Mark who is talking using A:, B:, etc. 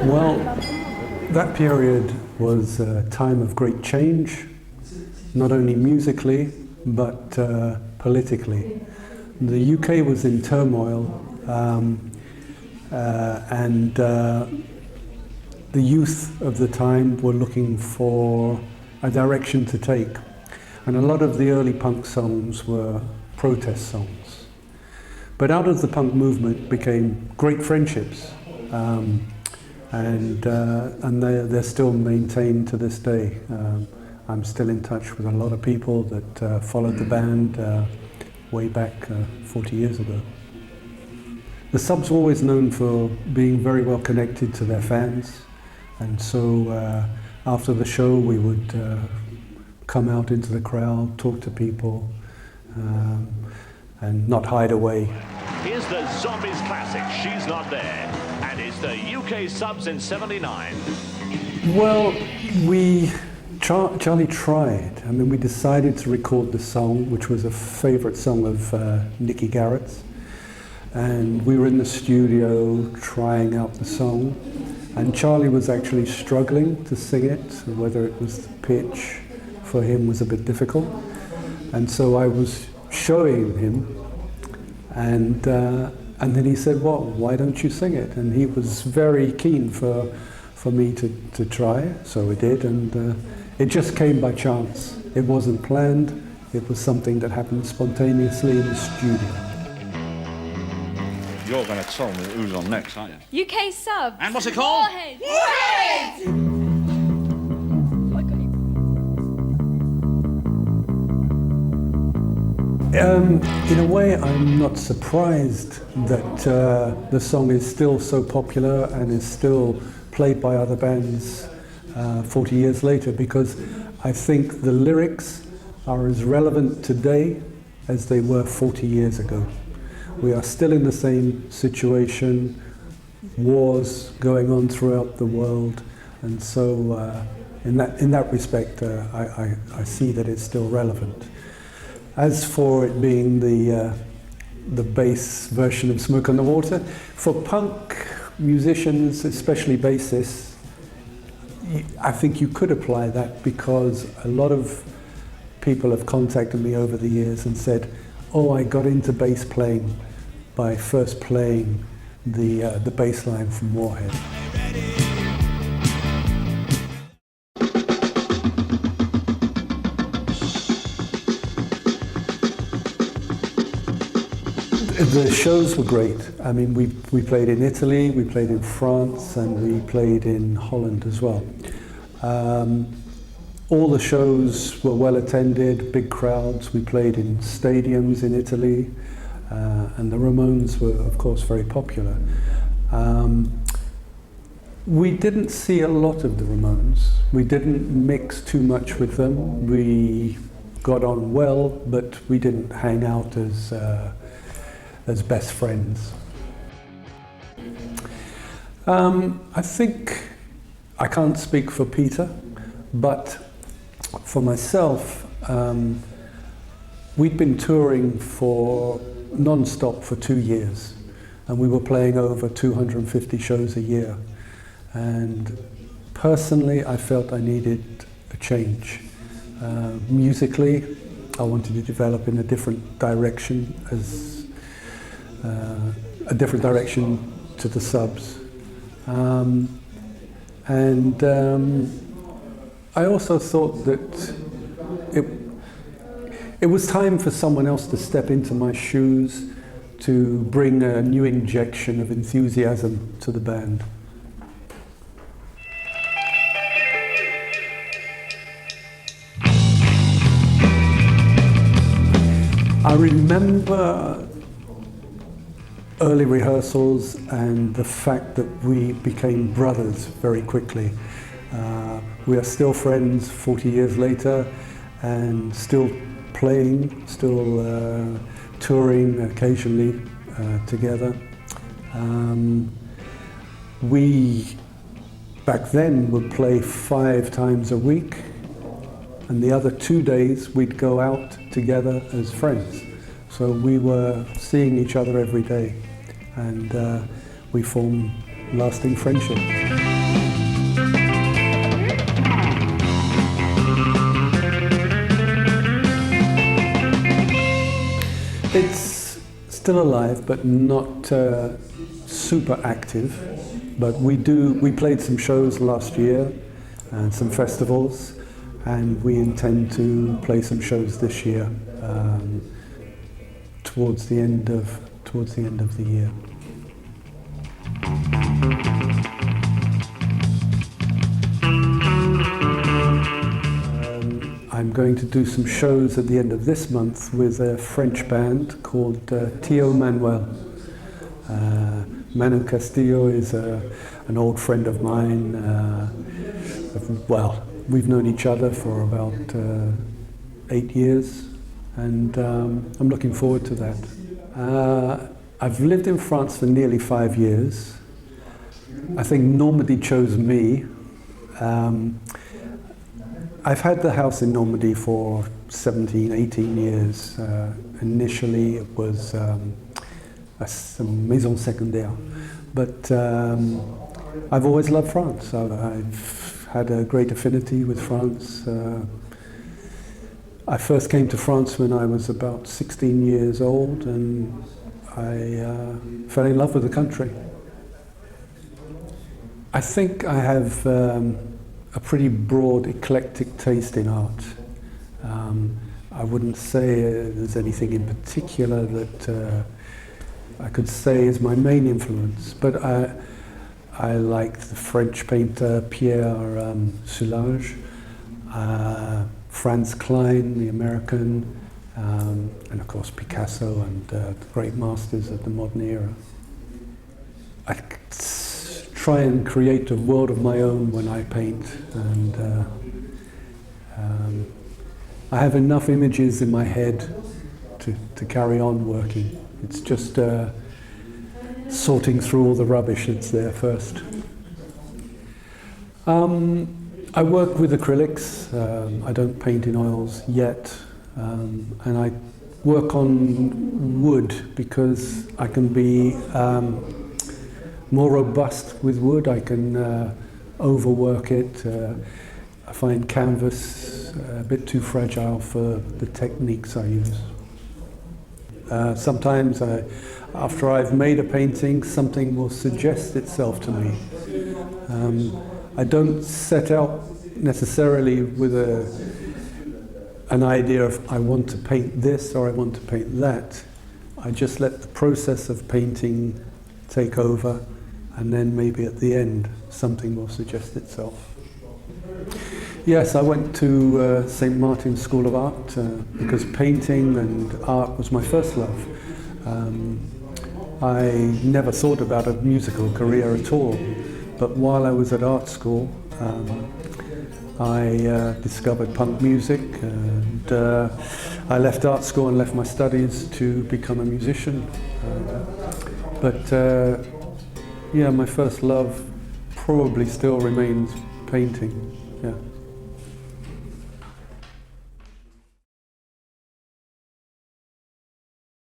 A: Well, that period was a time of great change, not only musically, but politically. The UK was in turmoil, and the youth of the time were looking for a direction to take. And a lot of the early punk songs were protest songs. But out of the punk movement became great friendships. And they're still maintained to this day. I'm still in touch with a lot of people that followed the band way back 40 years ago. The Subs were always known for being very well connected to their fans, and so after the show we would come out into the crowd, talk to people, and not hide away.
B: Here's the Zombies classic, She's Not There. And it's the UK Subs in '79.
A: Well, Charlie tried. I mean, we decided to record the song, which was a favourite song of Nicky Garrett's. And we were in the studio trying out the song. And Charlie was actually struggling to sing it, whether it was the pitch for him was a bit difficult. And so I was showing him, and then he said, well, why don't you sing it? And he was very keen for me to try, so we did, and it just came by chance. It wasn't planned, it was something that happened spontaneously in the studio.
C: You're going to tell me who's on next, aren't you?
D: UK Subs.
C: And what's it called?
D: Warhead.
E: Warhead!
A: In a way, I'm not surprised that the song is still so popular and is still played by other bands 40 years later, because I think the lyrics are as relevant today as they were 40 years ago. We are still in the same situation, wars going on throughout the world, and so in that respect, I see that it's still relevant. As for it being the bass version of Smoke on the Water, for punk musicians, especially bassists, I think you could apply that, because a lot of people have contacted me over the years and said, oh, I got into bass playing by first playing the bass line from Warhead. The shows were great. I mean, we played in Italy, we played in France, and we played in Holland as well. All the shows were well attended, big crowds. We played in stadiums in Italy, and the Ramones were, of course, very popular. We didn't see a lot of the Ramones. We didn't mix too much with them. We got on well, but we didn't hang out as best friends. I think I can't speak for Peter, but for myself, we'd been touring for non-stop for 2 years, and we were playing over 250 shows a year. And personally, I felt I needed a change. Musically, I wanted to develop in a different direction, a different direction to the Subs. I also thought that it was time for someone else to step into my shoes to bring a new injection of enthusiasm to the band. I remember early rehearsals and the fact that we became brothers very quickly. We are still friends 40 years later, and still playing, still touring occasionally back then would play 5 times a week, and the other 2 days we'd go out together as friends. So we were seeing each other every day, and we formed lasting friendship. It's still alive, but not super active. But we played some shows last year and some festivals, and we intend to play some shows this year towards the end of the year. I'm going to do some shows at the end of this month with a French band called Tio Manuel. Manu Castillo is an old friend of mine. Well, we've known each other for about 8 years, and I'm looking forward to that. I've lived in France for nearly 5 years. I think Normandie chose me. I've had the house in Normandie for 17, 18 years. Initially it was a maison secondaire, but I've always loved France. I've had a great affinity with France. I first came to France when I was about 16 years old, and I fell in love with the country. I think I have a pretty broad, eclectic taste in art. I wouldn't say there's anything in particular that I could say is my main influence, but I like the French painter Pierre Soulages, Franz Klein, the American, and of course Picasso and the great masters of the modern era. I try and create a world of my own when I paint, and I have enough images in my head to carry on working. It's just sorting through all the rubbish that's there first. I work with acrylics. I don't paint in oils yet, and I work on wood because I can be more robust with wood. I can overwork it. I find canvas a bit too fragile for the techniques I use. Sometimes after I've made a painting, something will suggest itself to me. I don't set out necessarily with an idea of I want to paint this or I want to paint that. I just let the process of painting take over, and then maybe at the end something will suggest itself. Yes, I went to St. Martin's School of Art because painting and art was my first love. I never thought about a musical career at all, but while I was at art school I discovered punk music, and I left art school and left my studies to become a musician. Yeah, my first love probably still remains painting. Yeah.